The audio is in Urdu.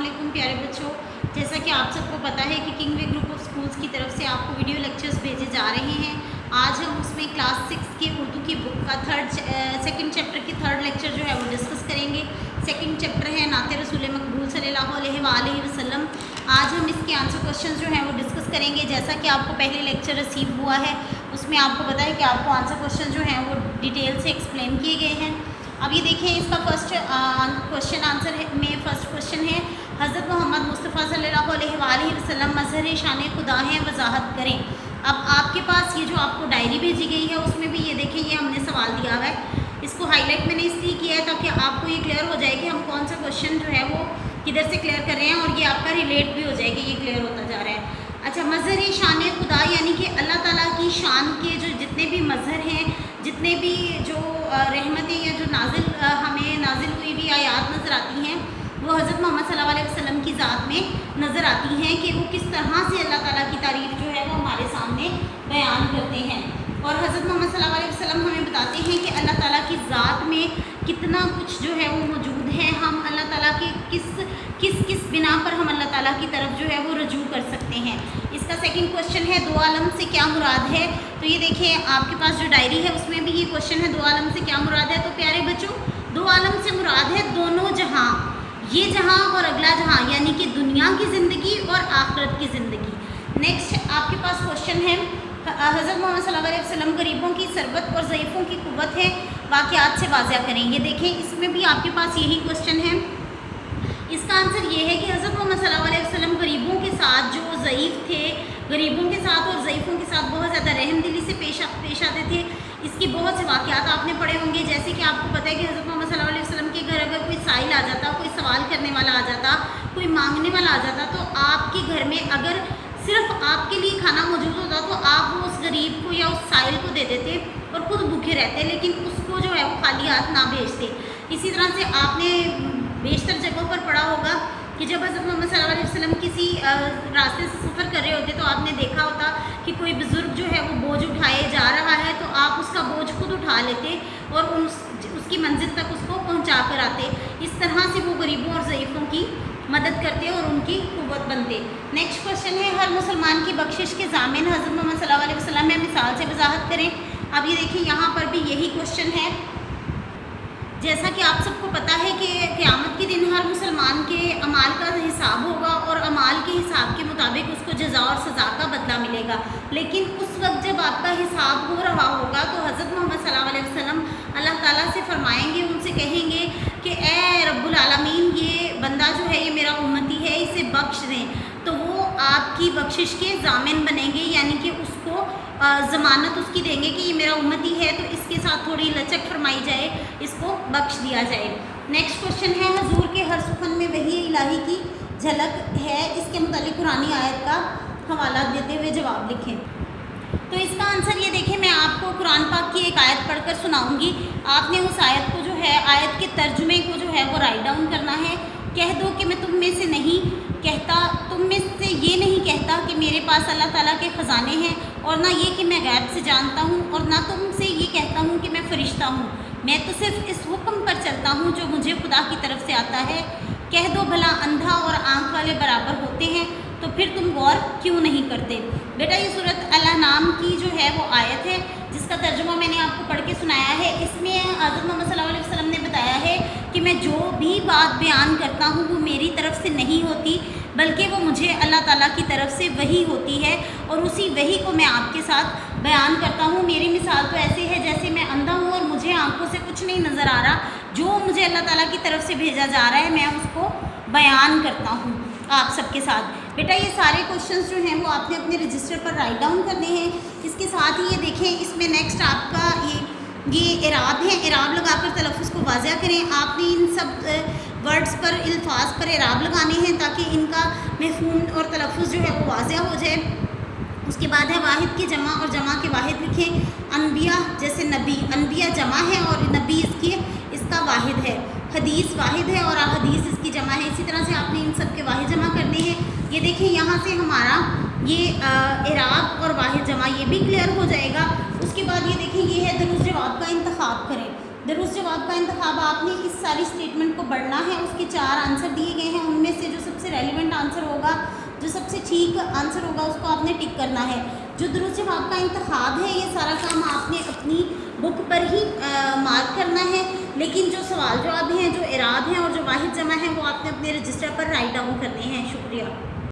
علیکم پیارے بچوں، جیسا کہ آپ سب کو پتہ ہے کہ king way group of schools کی طرف سے آپ کو ویڈیو لیکچرز بھیجے جا رہے ہیں۔ آج ہم اس میں کلاس 6 کی اردو کی بک کا سیکنڈ چیپٹر کی تھرڈ لیکچر جو ہے وہ ڈسکس کریں گے۔ سیکنڈ چیپٹر ہے نعت رسول مقبول صلی اللہ علیہ وآلہ وسلم۔ آج ہم اس کے آنسر کوشچنز جو ہیں وہ ڈسکس کریں گے۔ جیسا کہ آپ کو پہلے لیکچر رسیو ہوا ہے، اس میں آپ کو پتہ ہے کہ آپ کو آنسر کوشچن جو ہیں وہ ڈیٹیل سے ایکسپلین کیے گئے ہیں۔ اب یہ دیکھیں، اس کا فرسٹ کوشچن آنسر میں فرسٹ کوشچن ہے حضرت محمد مصطفیٰ صلی اللہ علیہ وآلہ وسلم مظہر شان خدا ہیں، وضاحت کریں۔ اب آپ کے پاس یہ جو آپ کو ڈائری بھیجی گئی ہے اس میں بھی یہ دیکھیں، یہ ہم نے سوال دیا ہوا ہے۔ اس کو ہائی لائٹ میں نے اس لیے کیا ہے تاکہ آپ کو یہ کلیئر ہو جائے کہ ہم کون سا کوشچن جو ہے وہ کدھر سے کلیئر کر رہے ہیں، اور یہ آپ کا ریلیٹ بھی ہو جائے کہ یہ کلیئر ہوتا جا رہا ہے۔ اچھا، مظہر شان خدا یعنی کہ اللہ تعالیٰ کی شان کے جو جتنے بھی مظہر ہیں، جتنے بھی جو رحمتیں یا جو ہمیں نازل ہوئی ہوئی آیات نظر آتی ہیں، وہ حضرت محمد صلی اللہ علیہ وسلم کی ذات میں نظر آتی ہیں کہ وہ کس طرح سے اللہ تعالیٰ کی تعریف جو ہے وہ ہمارے سامنے بیان کرتے ہیں۔ اور حضرت محمد صلی اللہ علیہ وسلم ہمیں بتاتے ہیں کہ اللہ تعالیٰ کی ذات میں کتنا کچھ جو ہے وہ موجود ہے۔ ہم اللہ تعالیٰ کی کس بنا پر ہم اللہ تعالیٰ کی طرف جو ہے وہ رجوع کر سکتے ہیں۔ اس کا سیکنڈ کوشچن ہے دو عالم سے کیا مراد ہے۔ تو یہ دیکھیں، آپ کے پاس جو ڈائری ہے اس میں بھی یہ کوشچن ہے دو عالم سے کیا مراد ہے۔ تو پیارے بچوں، دو عالم سے مراد ہے دونوں جہاں، یہ جہاں اور اگلا جہاں، یعنی کہ دنیا کی زندگی اور آخرت کی زندگی۔ نیکسٹ آپ کے پاس کوشچن ہے حضرت محمد صلی اللہ علیہ وسلم غریبوں کی ثروت اور ضعیفوں کی قوت ہے، واقعات سے واضح کریں۔ یہ دیکھیں، اس میں بھی آپ کے پاس یہی کوشچن ہے۔ اس کا آنسر یہ ہے کہ حضرت محمد صلی اللہ علیہ وسلم غریبوں کے ساتھ جو ضعیف تھے، غریبوں کے ساتھ اور ضعیفوں کے ساتھ بہت زیادہ رحم دلی سے پیش آتے تھے۔ اس کی بہت سے واقعات آپ نے پڑھے ہوں گے، جیسے کہ آپ کو پتہ ہے کہ حضرت محمد صلی اللہ علیہ وسلم کے گھر اگر کوئی سائل آ جاتا، کوئی سوال کرنے والا آ جاتا، کوئی مانگنے والا آ جاتا، تو آپ کے گھر میں اگر صرف آپ کے لیے کھانا موجود ہوتا تو آپ وہ اس غریب کو یا اس سائل کو دے دیتے اور خود بھوکے رہتے، لیکن اس کو جو ہے وہ خالی ہاتھ نہ بھیجتے۔ اسی طرح سے آپ نے بیشتر جگہوں پر پڑھا ہوگا کہ جب حضرت محمد صلی اللہ علیہ وسلم کسی راستے سے سفر کر رہے ہوتے تو آپ نے دیکھا ہوتا کہ کوئی بزرگ جو ہے وہ بوجھ اٹھائے جا رہا ہے تو آپ اس کا بوجھ خود اٹھا لیتے اور اس کی منزل تک اس کو پہنچا کر آتے۔ اس طرح سے وہ غریبوں اور ضعیفوں کی مدد کرتے اور ان کی قوت بنتے۔ نیکسٹ کوشچن ہے ہر مسلمان کی بخشش کے ضامن حضرت محمد صلی اللہ علیہ وسلم میں مثال سے وضاحت کریں۔ اب یہ دیکھیں، یہاں پر بھی یہی کوشچن ہے۔ جیسا کہ آپ سب کو پتہ ہے کہ قیامت کے دن ہر مسلمان کے اعمال کا حساب ہوگا اور اعمال کے حساب کے مطابق اس کو جزا اور سزا کا بدلہ ملے گا، لیکن اس وقت جب آپ کا حساب ہو رہا ہوگا تو حضرت محمد صلی اللہ علیہ وسلم اللہ تعالیٰ سے فرمائیں گے، ان سے کہیں گے کہ اے رب العالمین، یہ بندہ جو ہے یہ میرا امتی ہے، اسے بخش دیں۔ تو وہ آپ کی بخشش کے ضامن بنیں گے، یعنی کہ اس کو ضمانت اس کی دیں گے کہ یہ میرا امتی ہے، تو اس کے ساتھ تھوڑی لچک فرمائی جائے، اس کو بخش دیا جائے۔ نیکسٹ کوشچن ہے حضور کے ہر سخن میں وحی الہی کی جھلک ہے، اس کے متعلق قرآنی آیت کا حوالہ دیتے ہوئے جواب لکھیں۔ تو اس کا آنسر یہ دیکھیں، میں آپ کو قرآن پاک کی ایک آیت پڑھ کر سناؤں گی، آپ نے اس آیت کو جو ہے، آیت کے ترجمے کو جو ہے وہ رائٹ ڈاؤن کرنا ہے۔ کہہ دو کہ میں تم میں سے نہیں کہتا، تم میں سے یہ نہیں کہتا کہ میرے پاس اللہ تعالیٰ کے خزانے ہیں، اور نہ یہ کہ میں غیب سے جانتا ہوں، اور نہ تم سے یہ کہتا ہوں کہ میں فرشتہ ہوں، میں تو صرف اس حکم پر چلتا ہوں جو مجھے خدا کی طرف سے آتا ہے۔ کہہ دو بھلا اندھا اور آنکھ والے برابر ہوتے ہیں، تو پھر تم غور کیوں نہیں کرتے۔ بیٹا، یہ سورۃ الانعام کی جو ہے وہ آیت ہے جس کا ترجمہ میں نے آپ کو پڑھ کے سنایا ہے۔ اس میں حضرت محمد صلی اللہ علیہ وسلم نے بتایا ہے کہ میں جو بھی بات بیان کرتا ہوں وہ میری طرف سے نہیں ہوتی، بلکہ وہ مجھے اللہ تعالیٰ کی طرف سے وحی ہوتی ہے، اور اسی وحی کو میں آپ کے ساتھ بیان کرتا ہوں۔ میری مثال تو ایسے ہے جیسے میں اندھا ہوں اور مجھے آنکھوں سے کچھ نہیں نظر آ رہا، جو مجھے اللہ تعالیٰ کی طرف سے بھیجا جا رہا ہے میں اس کو بیان کرتا ہوں آپ سب کے ساتھ۔ بیٹا، یہ سارے کوشچنس جو ہیں وہ آپ نے اپنے رجسٹر پر رائٹ ڈاؤن کرنے ہیں۔ اس کے ساتھ ہی یہ دیکھیں، اس میں نیکسٹ آپ کا یہ اعراب ہے، اعراب لگا کر تلفظ کو واضح کریں۔ آپ نے ان سب ورڈز پر، الفاظ پر اعراب لگانے ہیں تاکہ ان کا مفہوم اور تلفظ جو ہے وہ واضح ہو جائے۔ اس کے بعد ہے واحد کی جمع اور جمع کے واحد لکھیں۔ انبیاء جیسے نبی، انبیاء جمع ہے اور نبی اس کا واحد ہے۔ حدیث واحد ہے اور احادیث اس کی جمع ہے۔ اسی طرح سے آپ نے ان سب کے واحد جمع کرنے ہیں۔ یہ دیکھیں، یہاں سے ہمارا یہ اعراب اور واحد جمع یہ بھی کلیئر ہو جائے گا۔ اس کے بعد یہ دیکھیں، یہ ہے درست جواب کا انتخاب کریں۔ درست جواب کا انتخاب آپ نے اس ساری اسٹیٹمنٹ کو پڑھنا ہے، اس کے 4 آنسر دیے گئے ہیں، ان میں سے جو سب سے ہوگا, جو سب سے ٹھیک آنسر ہوگا اس کو آپ نے ٹک کرنا ہے. جو درست جواب کا انتخاب ہے یہ سارا کام آپ نے اپنی بک پر ہی مارک کرنا ہے, لیکن جو سوال جواب ہیں, جو اعراب ہیں اور جو واحد جمع ہیں وہ آپ نے اپنے رجسٹر پر رائٹ ڈاؤن کرنے ہیں. شکریہ.